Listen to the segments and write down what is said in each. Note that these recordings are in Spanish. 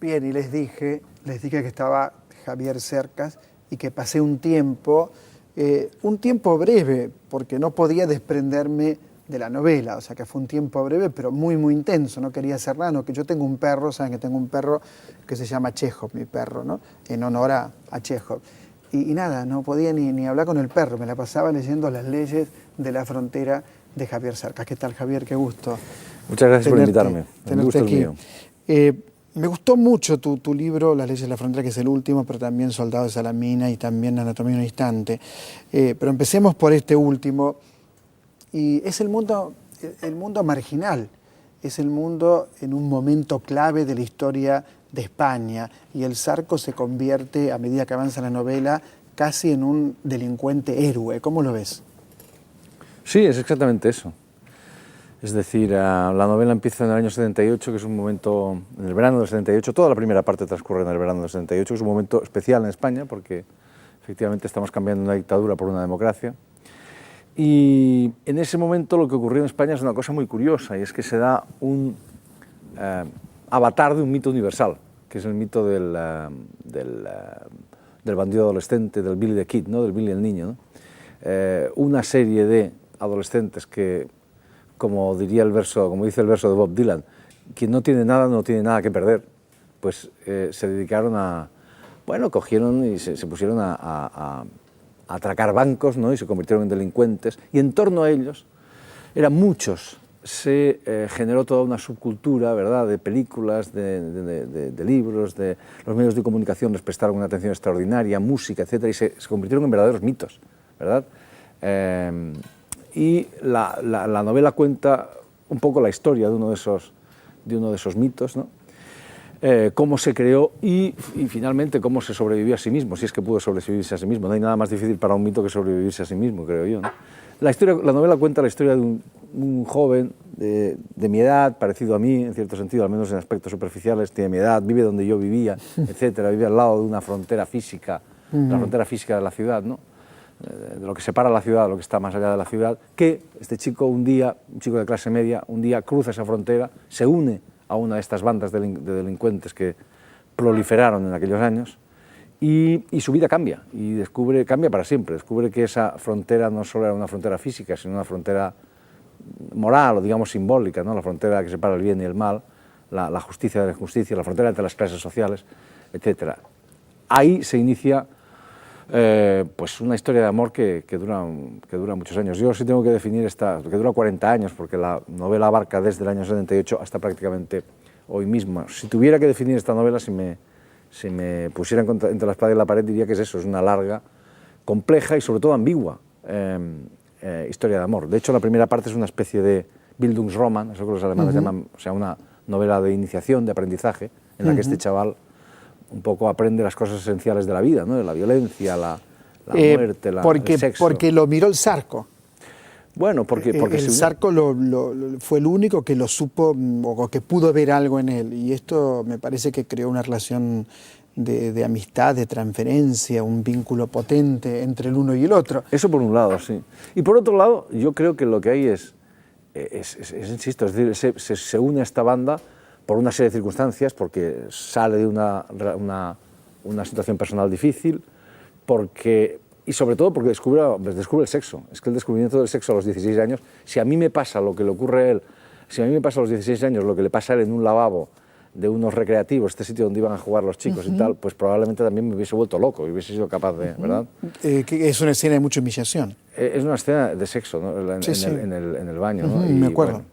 Bien, y les dije que estaba Javier Cercas y que pasé un tiempo breve, porque no podía desprenderme de la novela, o sea que fue un tiempo breve, pero muy, muy intenso, no quería hacer nada, no, que yo tengo un perro, saben que tengo un perro que se llama Chekhov, mi perro, ¿no? En honor a Chekhov. Y nada, no podía ni hablar con el perro, me la pasaba leyendo Las leyes de la frontera de Javier Cercas. ¿Qué tal, Javier? Qué gusto. Muchas gracias por invitarme. El gusto es mío. Me gustó mucho tu libro, Las leyes de la frontera, que es el último, pero también Soldado de Salamina y también Anatomía de un instante. Pero empecemos por este último. Y es el mundo marginal, es el mundo en un momento clave de la historia de España. Y el Zarco se convierte, a medida que avanza la novela, casi en un delincuente héroe. ¿Cómo lo ves? Sí, es exactamente eso. Es decir, la novela empieza en el año 78, que es un momento, en el verano del 78, toda la primera parte transcurre en el verano del 78, que es un momento especial en España, porque efectivamente estamos cambiando una dictadura por una democracia. Y en ese momento lo que ocurrió en España es una cosa muy curiosa, y es que se da un avatar de un mito universal, que es el mito del bandido adolescente, del Billy the Kid, ¿no? Del Billy el niño, ¿no? Una serie de adolescentes que, como dice el verso de Bob Dylan, quien no tiene nada que perder, pues se dedicaron cogieron y se pusieron a atracar bancos, ¿no? Y se convirtieron en delincuentes, y en torno a ellos, eran muchos, se generó toda una subcultura, ¿verdad?, de películas, de libros, de los medios de comunicación les prestaron una atención extraordinaria, música, etcétera, y se convirtieron en verdaderos mitos, ¿verdad? Y la novela cuenta un poco la historia de uno de esos mitos, ¿no? Cómo se creó y finalmente cómo se sobrevivió a sí mismo, si es que pudo sobrevivirse a sí mismo. No hay nada más difícil para un mito que sobrevivirse a sí mismo, creo yo, ¿no? La novela cuenta la historia de un joven de mi edad, parecido a mí, en cierto sentido, al menos en aspectos superficiales, tiene mi edad, vive donde yo vivía, etcétera, vive al lado de una frontera física, la frontera física de la ciudad, ¿no? De lo que separa la ciudad, lo que está más allá de la ciudad, que este chico un chico de clase media, un día cruza esa frontera, se une a una de estas bandas de delincuentes que proliferaron en aquellos años, y su vida cambia, y cambia para siempre, descubre que esa frontera no solo era una frontera física, sino una frontera moral, o digamos simbólica, ¿no? La frontera que separa el bien y el mal, la justicia de la injusticia, la frontera entre las clases sociales, etc. Ahí se inicia pues una historia de amor que dura muchos años. Yo sí tengo que definir que dura 40 años, porque la novela abarca desde el año 78 hasta prácticamente hoy mismo. Si tuviera que definir esta novela, si me pusiera entre la espada y la pared, diría que es eso, es una larga, compleja y sobre todo ambigua historia de amor. De hecho, la primera parte es una especie de Bildungsroman, eso que los alemanes llaman, o sea, una novela de iniciación, de aprendizaje, en la que este chaval un poco aprende las cosas esenciales de la vida, ¿no? De la violencia, la muerte, el sexo. Porque lo miró el Zarco. Bueno, porque el Zarco fue el único que lo supo o que pudo ver algo en él, y esto me parece que creó una relación de amistad, de transferencia, un vínculo potente entre el uno y el otro. Eso por un lado, sí. Y por otro lado, yo creo que lo que hay insisto, es decir, se une a esta banda por una serie de circunstancias, porque sale de una situación personal difícil, y sobre todo porque descubre el sexo. Es que el descubrimiento del sexo a los 16 años, si a mí me pasa lo que le ocurre a él, si a mí me pasa a los 16 años lo que le pasa a él en un lavabo de unos recreativos, este sitio donde iban a jugar los chicos y tal, pues probablemente también me hubiese vuelto loco y hubiese sido capaz de, ¿verdad? Que es una escena de mucha humillación. Es una escena de sexo, ¿no? En el baño, ¿no? Me acuerdo. Bueno,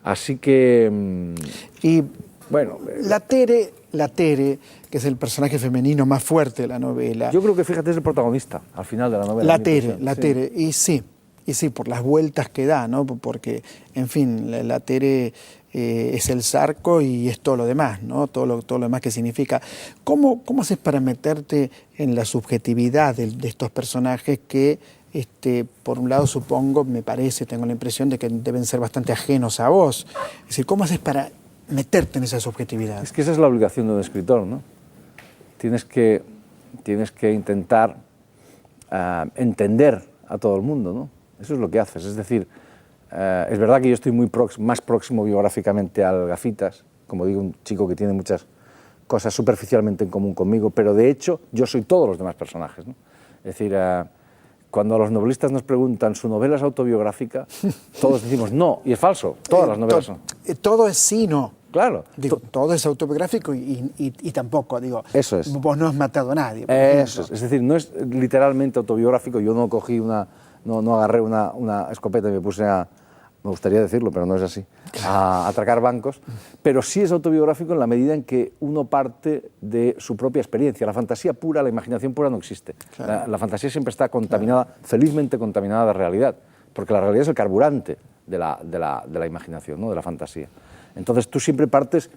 así que... Y bueno... La Tere, que es el personaje femenino más fuerte de la novela... Yo creo que, fíjate, es el protagonista al final de la novela. La Tere, y sí, por las vueltas que da, ¿no? Porque, en fin, la Tere es el Zarco y es todo lo demás, ¿no? Todo lo demás que significa. ¿Cómo haces para meterte en la subjetividad de estos personajes que, por un lado, supongo, me parece, tengo la impresión de que deben ser bastante ajenos a vos? Es decir, ¿cómo haces para meterte en esa subjetividad? Es que esa es la obligación de un escritor, ¿no? Tienes que intentar entender a todo el mundo, ¿no? Eso es lo que haces. Es decir, es verdad que yo estoy más próximo biográficamente al Gafitas, como digo, un chico que tiene muchas cosas superficialmente en común conmigo, pero de hecho yo soy todos los demás personajes, ¿no? Es decir, cuando a los novelistas nos preguntan, ¿su novela es autobiográfica? Todos decimos no, y es falso, todas las novelas son. Todo es sí, no. Claro. Digo, todo es autobiográfico y tampoco, digo, eso es. Vos no has matado a nadie. Eso es decir, no es literalmente autobiográfico, yo no cogí no agarré una escopeta y me puse me gustaría decirlo, pero no es así, a atracar bancos, pero sí es autobiográfico en la medida en que uno parte de su propia experiencia. La fantasía pura, la imaginación pura no existe. Claro. La fantasía siempre está contaminada, felizmente contaminada de realidad, porque la realidad es el carburante de la imaginación, ¿no? De la fantasía. Entonces tú siempre partes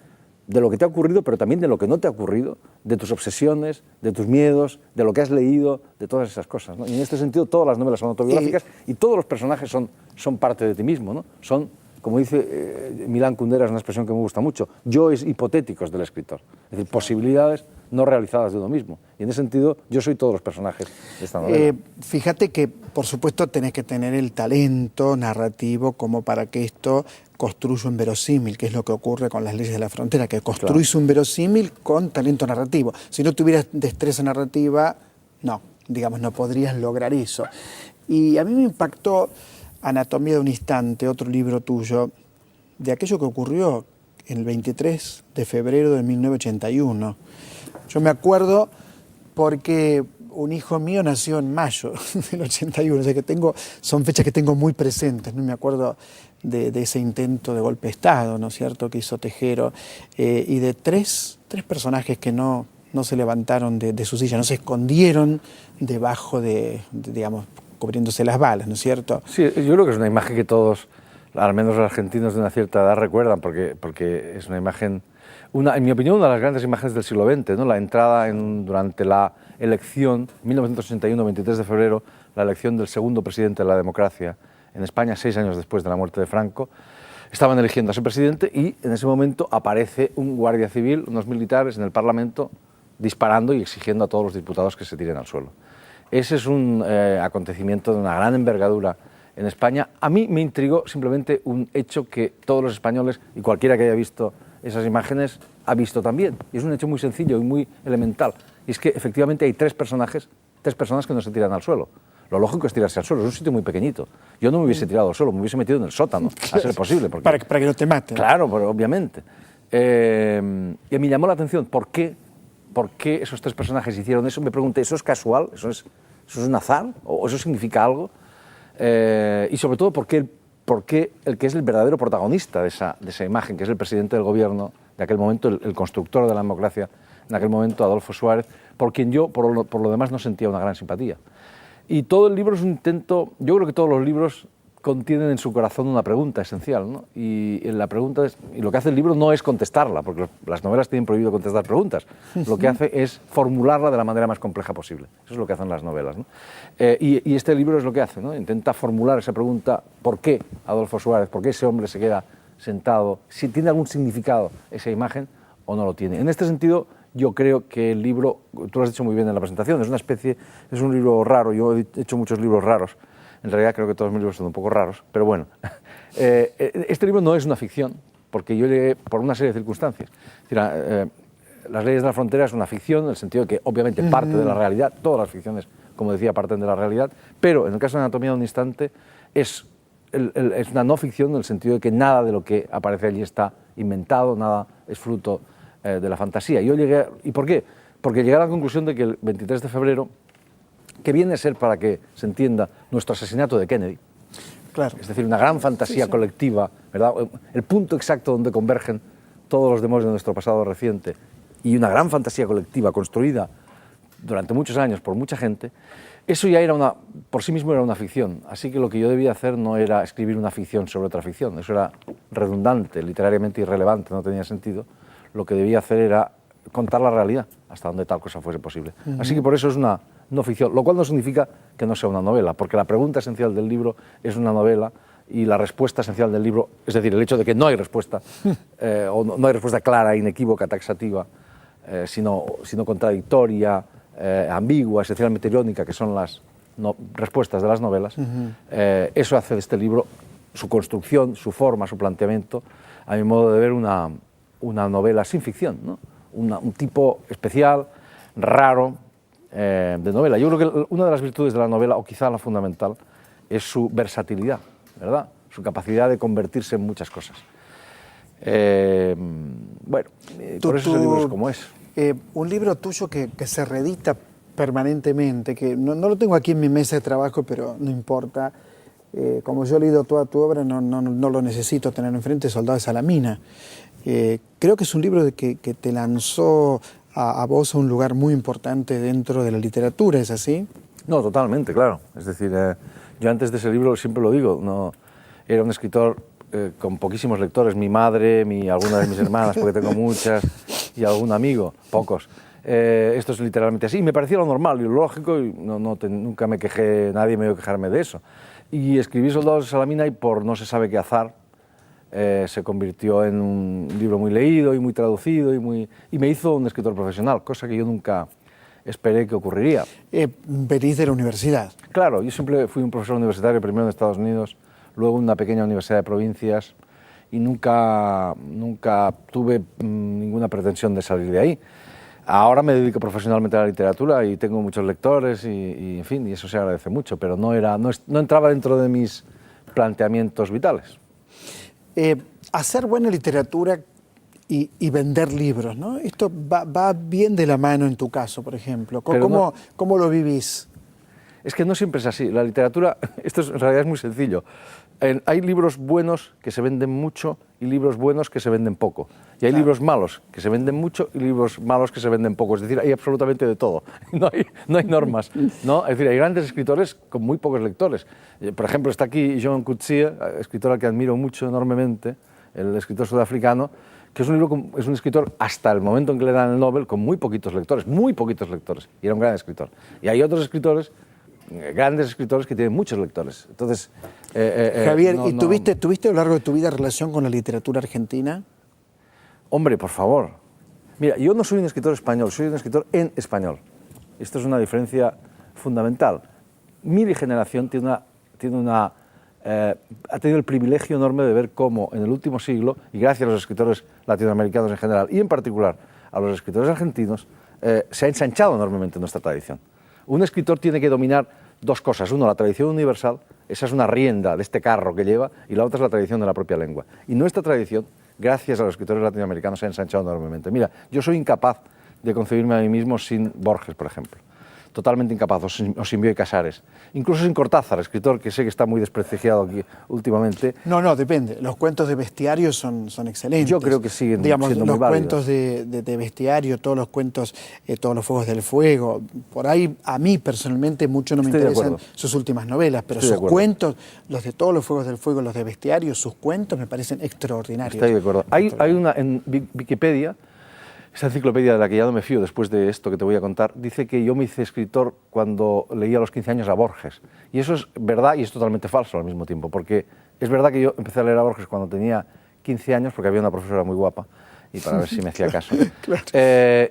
de lo que te ha ocurrido, pero también de lo que no te ha ocurrido, de tus obsesiones, de tus miedos, de lo que has leído, de todas esas cosas, ¿no? Y en este sentido todas las novelas son autobiográficas y todos los personajes son parte de ti mismo, ¿no? Son, como dice Milán Kundera, es una expresión que me gusta mucho, yoes hipotéticos del escritor, es decir, posibilidades no realizadas de uno mismo. Y en ese sentido yo soy todos los personajes de esta novela. Fíjate que, por supuesto, tenés que tener el talento narrativo como para que esto construya un verosímil, que es lo que ocurre con Las leyes de la frontera, que construís un verosímil con talento narrativo. Si no tuvieras destreza narrativa, no podrías lograr eso. Y a mí me impactó Anatomía de un instante, otro libro tuyo, de aquello que ocurrió el 23 de febrero de 1981. Yo me acuerdo porque un hijo mío nació en mayo del 81, o sea que son fechas que tengo muy presentes, ¿no? Me acuerdo de ese intento de golpe de Estado, ¿no es cierto?, que hizo Tejero, y de tres personajes que no se levantaron de su silla, no se escondieron debajo digamos, cubriéndose las balas, ¿no es cierto? Sí, yo creo que es una imagen que todos, al menos los argentinos de una cierta edad, recuerdan, porque es una imagen, en mi opinión, una de las grandes imágenes del siglo XX, ¿no? La entrada durante la elección, 1981, 23 de febrero, la elección del segundo presidente de la democracia en España, 6 años después de la muerte de Franco. Estaban eligiendo a ese presidente y en ese momento aparece un guardia civil, unos militares en el Parlamento, disparando y exigiendo a todos los diputados que se tiren al suelo. Ese es un acontecimiento de una gran envergadura en España. A mí me intrigó simplemente un hecho que todos los españoles y cualquiera que haya visto esas imágenes ha visto también. Y es un hecho muy sencillo y muy elemental. Y es que efectivamente hay tres personas que no se tiran al suelo. Lo lógico es tirarse al suelo, es un sitio muy pequeñito. Yo no me hubiese tirado al suelo, me hubiese metido en el sótano, a ser posible. Porque, para que no te maten. Claro, pero obviamente. Y me llamó la atención, ¿por qué esos tres personajes hicieron eso? Me pregunté, ¿eso es casual? ¿Eso es un azar? ¿O eso significa algo? Y sobre todo, ¿por qué el que es el verdadero protagonista de esa imagen, que es el presidente del gobierno de aquel momento, el constructor de la democracia en aquel momento, Adolfo Suárez, por quien yo, por lo demás, no sentía una gran simpatía? Y todo el libro es un intento, yo creo que todos los libros contienen en su corazón una pregunta esencial, ¿no? Y la pregunta y lo que hace el libro no es contestarla, porque las novelas tienen prohibido contestar preguntas. Lo que hace es formularla de la manera más compleja posible. Eso es lo que hacen las novelas, ¿no? Y este libro es lo que hace, ¿no? Intenta formular esa pregunta: ¿por qué Adolfo Suárez? ¿Por qué ese hombre se queda sentado? ¿Si tiene algún significado esa imagen o no lo tiene? En este sentido, yo creo que el libro, tú lo has dicho muy bien en la presentación, es un libro raro. Yo he hecho muchos libros raros. En realidad creo que todos mis libros son un poco raros, pero bueno. Este libro no es una ficción, porque yo llegué por una serie de circunstancias. Es decir, Las leyes de la frontera es una ficción, en el sentido de que obviamente parte de la realidad, todas las ficciones, como decía, parten de la realidad, pero en el caso de Anatomía de un instante es una no ficción en el sentido de que nada de lo que aparece allí está inventado, nada es fruto de la fantasía. ¿Y por qué? Porque llegué a la conclusión de que el 23 de febrero, que viene a ser, para que se entienda, nuestro asesinato de Kennedy, claro, es decir, una gran fantasía colectiva, ¿verdad? El punto exacto donde convergen todos los demonios de nuestro pasado reciente, y una gran fantasía colectiva construida durante muchos años por mucha gente, eso ya era por sí mismo era una ficción. Así que lo que yo debía hacer no era escribir una ficción sobre otra ficción, eso era redundante, literariamente irrelevante, no tenía sentido. Lo que debía hacer era contar la realidad, hasta donde tal cosa fuese posible. Así que por eso es una no ficción, lo cual no significa que no sea una novela, porque la pregunta esencial del libro es una novela y la respuesta esencial del libro, es decir, el hecho de que no hay respuesta, o no hay respuesta clara, inequívoca, taxativa, sino contradictoria, ambigua, esencialmente irónica, que son las respuestas de las novelas, eso hace de este libro, su construcción, su forma, su planteamiento, a mi modo de ver, una novela sin ficción, ¿no? un tipo especial, raro, de novela. Yo creo que una de las virtudes de la novela, o quizá la fundamental, es su versatilidad, ¿verdad? Su capacidad de convertirse en muchas cosas. Bueno, por eso ese libro es como es. Un libro tuyo que se reedita permanentemente, que no lo tengo aquí en mi mesa de trabajo, pero no importa. Como yo he leído toda tu obra, no lo necesito tener enfrente, Soldado de Salamina. Creo que es un libro que te lanzó a vos a un lugar muy importante dentro de la literatura, ¿es así? No, totalmente, claro. Es decir, yo antes de ese libro, siempre lo digo, no, era un escritor con poquísimos lectores, mi madre, alguna de mis hermanas, porque tengo muchas, y algún amigo, pocos. Esto es literalmente así, y me parecía lo normal y lo lógico, y nunca me quejé, nadie me vio quejarme de eso. Y escribí Soldados de Salamina y por no se sabe qué azar, se convirtió en un libro muy leído y muy traducido y me hizo un escritor profesional, cosa que yo nunca esperé que ocurriría. Venís de la universidad. Claro, yo siempre fui un profesor universitario, primero en Estados Unidos, luego en una pequeña universidad de provincias y nunca tuve ninguna pretensión de salir de ahí. Ahora me dedico profesionalmente a la literatura y tengo muchos lectores y en fin, y eso se agradece mucho, pero no entraba dentro de mis planteamientos vitales. Hacer buena literatura y vender libros, ¿no? Esto va bien de la mano en tu caso, por ejemplo. ¿Cómo lo vivís? Es que no siempre es así. La literatura, esto en realidad es muy sencillo. Hay libros buenos que se venden mucho y libros buenos que se venden poco. Y hay libros malos que se venden mucho y libros malos que se venden poco. Es decir, hay absolutamente de todo. No hay normas, ¿no? Es decir, hay grandes escritores con muy pocos lectores. Por ejemplo, está aquí Jean Coetzee, escritor al que admiro mucho, enormemente, el escritor sudafricano, que es un escritor, hasta el momento en que le dan el Nobel, con muy poquitos lectores, y era un gran escritor. Y hay otros escritores, grandes escritores, que tienen muchos lectores. Entonces, Javier, ¿tuviste a lo largo de tu vida relación con la literatura argentina? Hombre, por favor. Mira, yo no soy un escritor español, soy un escritor en español. Esto es una diferencia fundamental. Mi generación ha tenido el privilegio enorme de ver cómo en el último siglo, y gracias a los escritores latinoamericanos en general, y en particular a los escritores argentinos, se ha ensanchado enormemente nuestra tradición. Un escritor tiene que dominar dos cosas. Uno, la tradición universal, esa es una rienda de este carro que lleva, y la otra es la tradición de la propia lengua. Y nuestra tradición, gracias a los escritores latinoamericanos, se ha ensanchado enormemente. Mira, yo soy incapaz de concebirme a mí mismo sin Borges, por ejemplo. Totalmente incapaz, o sin Bioy Casares. Incluso sin Cortázar, escritor que sé que está muy desprestigiado aquí últimamente. No, depende. Los cuentos de bestiario son excelentes. Yo creo que siguen siendo muy válidos. Los cuentos de bestiario, todos los cuentos, todos los fuegos del fuego. Por ahí, a mí personalmente, mucho no me interesan sus últimas novelas, pero sus cuentos, los de todos los fuegos del fuego, los de bestiario, sus cuentos me parecen extraordinarios. Estoy de acuerdo. Hay una en Wikipedia. Esa enciclopedia de la que ya no me fío después de esto que te voy a contar, dice que yo me hice escritor cuando leía a los 15 años a Borges. Y eso es verdad y es totalmente falso al mismo tiempo, porque es verdad que yo empecé a leer a Borges cuando tenía 15 años, porque había una profesora muy guapa, y para ver si me hacía caso. Claro.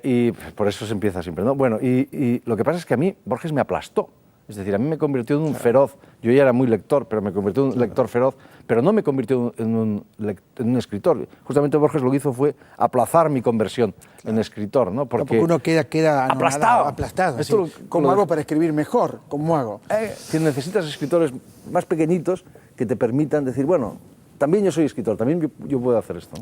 Y por eso se empieza siempre, ¿no? Bueno, y lo que pasa es que a mí Borges me aplastó. Es decir, a mí me convirtió en un feroz, yo ya era muy lector, pero me convirtió en un lector feroz, pero no me convirtió en un escritor. Justamente Borges lo que hizo fue aplazar mi conversión en escritor, ¿no? Porque uno queda aplastado. ¿Cómo hago para escribir mejor? ¿Cómo hago? Que necesitas escritores más pequeñitos que te permitan decir, bueno, también yo soy escritor, también yo puedo hacer esto.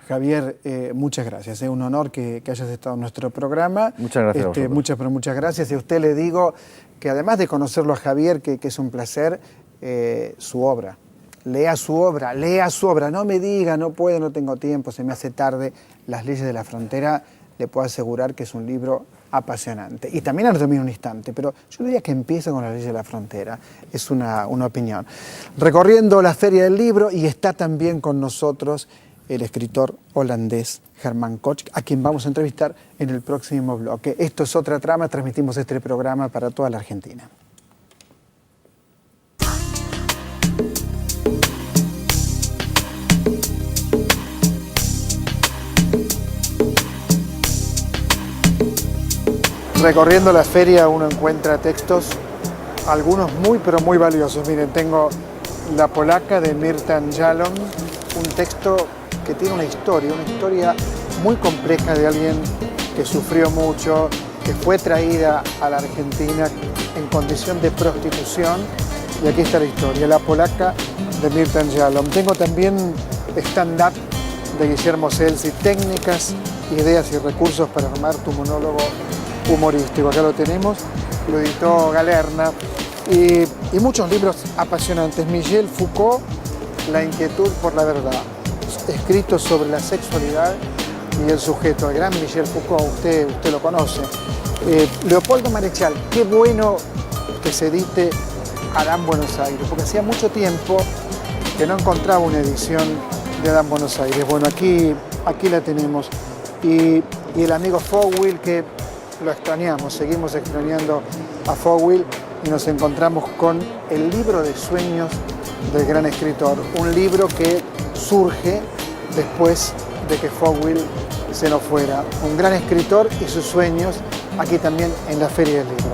Javier, muchas gracias. Es un honor que hayas estado en nuestro programa. Muchas gracias a vosotros. Muchas gracias. Y a usted le digo que además de conocerlo a Javier, que es un placer, su obra. Lea su obra. No me diga, no puedo, no tengo tiempo, se me hace tarde. Las leyes de la frontera, le puedo asegurar que es un libro apasionante. Y también ahora termino un instante, pero yo diría que empieza con las leyes de la frontera. Es una opinión. Recorriendo la Feria del Libro, y está también con nosotros el escritor holandés Herman Koch, a quien vamos a entrevistar en el próximo bloque. Esto es Otra Trama, transmitimos este programa para toda la Argentina. Recorriendo la feria uno encuentra textos, algunos muy pero muy valiosos. Miren, tengo La polaca de Mirta Jalon, un texto que tiene una historia muy compleja de alguien que sufrió mucho, que fue traída a la Argentina en condición de prostitución. Y aquí está la historia, La polaca de Mirta Yalom. Tengo también stand-up de Guillermo Celsi, técnicas, ideas y recursos para armar tu monólogo humorístico. Acá lo tenemos, lo editó Galerna. Y muchos libros apasionantes. Michel Foucault, La inquietud por la verdad, escritos sobre la sexualidad y el sujeto. El gran Michel Foucault, usted lo conoce. Leopoldo Marechal, qué bueno que se edite Adán Buenos Aires, porque hacía mucho tiempo que no encontraba una edición de Adán Buenos Aires. Bueno, aquí la tenemos. Y el amigo Fogwill, que lo extrañamos, seguimos extrañando a Fogwill, y nos encontramos con el libro de sueños del gran escritor, un libro que surge después de que Fogwill se nos fuera. Un gran escritor y sus sueños, aquí también en la Feria del Libro.